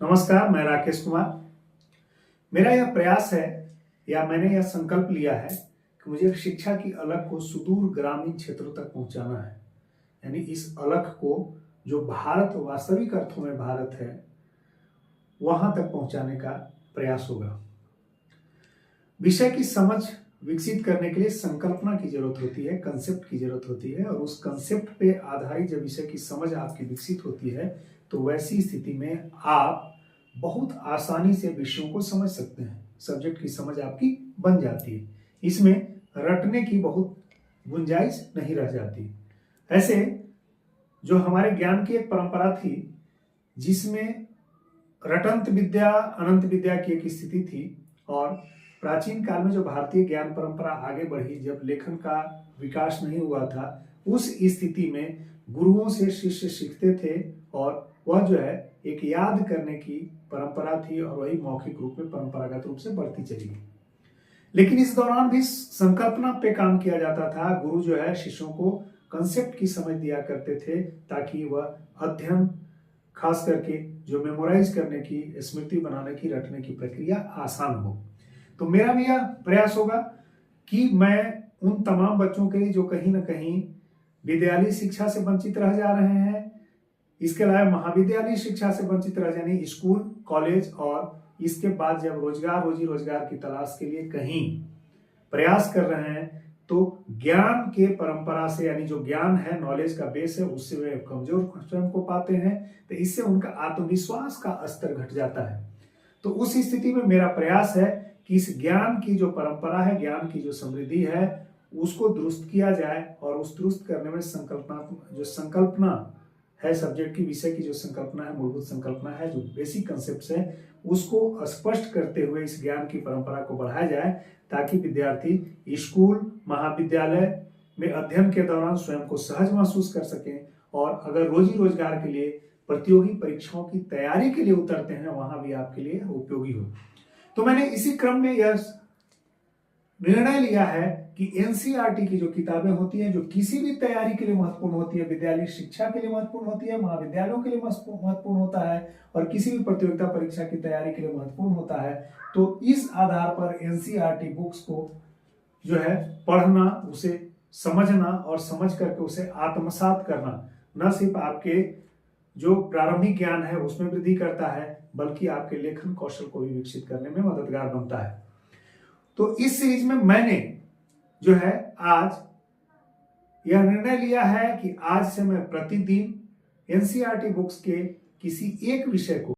नमस्कार, मैं राकेश कुमार। मेरा यह प्रयास है या मैंने यह संकल्प लिया है कि मुझे शिक्षा की अलख को सुदूर ग्रामीण क्षेत्रों तक पहुंचाना है। यानी इस अलख को जो भारत वास्तविक अर्थों में भारत है वहां तक पहुंचाने का प्रयास होगा। विषय की समझ विकसित करने के लिए संकल्पना की जरूरत होती है, कंसेप्ट की जरूरत होती है, और उस कंसेप्ट पे आधारित जब विषय की समझ आपकी विकसित होती है तो वैसी स्थिति में आप बहुत आसानी से विषयों को समझ सकते हैं। सब्जेक्ट की समझ आपकी बन जाती है, इसमें रटने की बहुत गुंजाइश नहीं रह जाती। ऐसे जो हमारे ज्ञान की एक परंपरा थी जिसमें रटंत विद्या अनंत विद्या की एक स्थिति थी, और प्राचीन काल में जो भारतीय ज्ञान परंपरा आगे बढ़ी, जब लेखन का विकास नहीं हुआ था, उस स्थिति में गुरुओं से शिष्य सीखते थे और वह जो है एक याद करने की परंपरा थी और वही मौखिक रूप में परंपरागत रूप से बढ़ती चली गई। लेकिन इस दौरान भी संकल्पना पे काम किया जाता था। गुरु जो है शिष्यों को कंसेप्ट की समझ दिया करते थे ताकि वह अध्ययन, खास करके जो मेमोराइज करने की, स्मृति बनाने की, रटने की प्रक्रिया आसान हो। तो मेरा भी यह प्रयास होगा कि मैं उन तमाम बच्चों के लिए जो कहीं ना कहीं विद्यालय शिक्षा से वंचित रह जा रहे हैं, इसके अलावा महाविद्यालय शिक्षा से वंचित रह जाने, स्कूल, कॉलेज, और इसके बाद जब रोजी रोजगार की तलाश के लिए कहीं प्रयास कर रहे हैं तो ज्ञान के परंपरा से, यानी जो ज्ञान है, नॉलेज का बेस है, उससे वे कमजोर स्वयं को पाते हैं, तो इससे उनका आत्मविश्वास का स्तर घट जाता है। तो उस स्थिति में मेरा प्रयास है कि इस ज्ञान की जो परंपरा है, ज्ञान की जो समृद्धि है, उसको दुरुस्त किया जाए, और उस दुरुस्त करने में संकल्पना है, सब्जेक्ट की, विषय की जो संकल्पना है, मूलभूत संकल्पना है, जो बेसिक कंसेप्ट है, उसको स्पष्ट करते हुए इस ज्ञान की परंपरा को बढ़ाया जाए ताकि विद्यार्थी स्कूल, महाविद्यालय में अध्ययन के दौरान स्वयं को सहज महसूस कर सकें, और अगर रोजी रोजगार के लिए प्रतियोगी परीक्षाओं की तैयारी के लिए उतरते हैं वहां भी आपके लिए उपयोगी हो। तो मैंने इसी क्रम में यह निर्णय लिया है कि एनसीईआरटी की जो किताबें होती हैं, जो किसी भी तैयारी के लिए महत्वपूर्ण होती है, विद्यालय शिक्षा के लिए महत्वपूर्ण होती है, महाविद्यालयों के लिए महत्वपूर्ण होता है, और किसी भी प्रतियोगिता परीक्षा की तैयारी के लिए महत्वपूर्ण होता है, तो इस आधार पर एनसीईआरटी बुक्स को जो है पढ़ना, उसे समझना, और समझ करके उसे आत्मसात करना न सिर्फ आपके जो प्रारंभिक ज्ञान है उसमें वृद्धि करता है, बल्कि आपके लेखन कौशल को भी विकसित करने में मददगार बनता है। तो इस सीरीज में मैंने जो है आज यह निर्णय लिया है कि आज से मैं प्रतिदिन एनसीईआरटी बुक्स के किसी एक विषय को